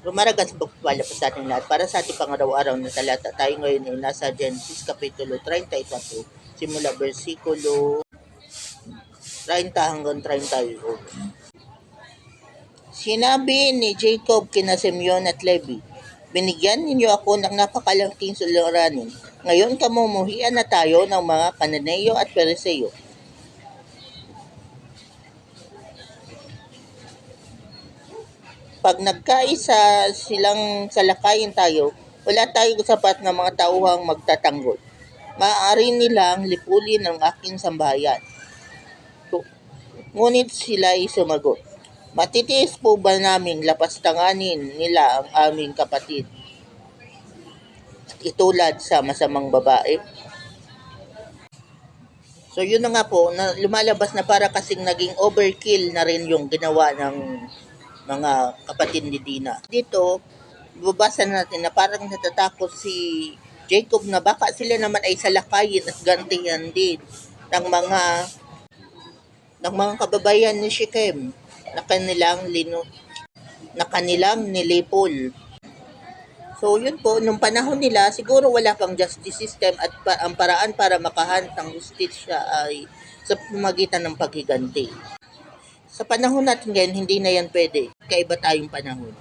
Rumaragas pagpapala po sa ating lahat para sa ating pangaraw-araw na talata. Tayo ngayon ay nasa Genesis Kapitulo 34, simula versikulo 30 hanggang 31. Sinabi ni Jacob kina Simeon at Levi, binigyan ninyo ako ng napakalaking suliranin. Ngayon kamumuhian na tayo ng mga Kananeo at Periseo. Pag nagkaisa silang salakayin tayo, wala tayong sapat na mga tauhang magtatanggol. Maaari nilang lipulin ang aking sambahayan. Ngunit sila ay sumagot, matitiis po ba naming lapastanganin nila ang aming kapatid at itulad sa masamang babae? So yun na nga po, na lumalabas na para kasing naging overkill na rin yung ginawa ng mga kapatid ni Dina. Dito, babasa natin na parang natatakot si Jacob na baka sila naman ay salakayin at gantihan din ng mga kababayan ni Shechem na kanilang nilipol. So yun po, nung panahon nila, siguro wala pang justice system at ang paraan para makahanap ng justisya ay sa pamamagitan ng paghiganti. Sa panahon natin ngayon, hindi na yan pwede. Kaiba tayong panahon.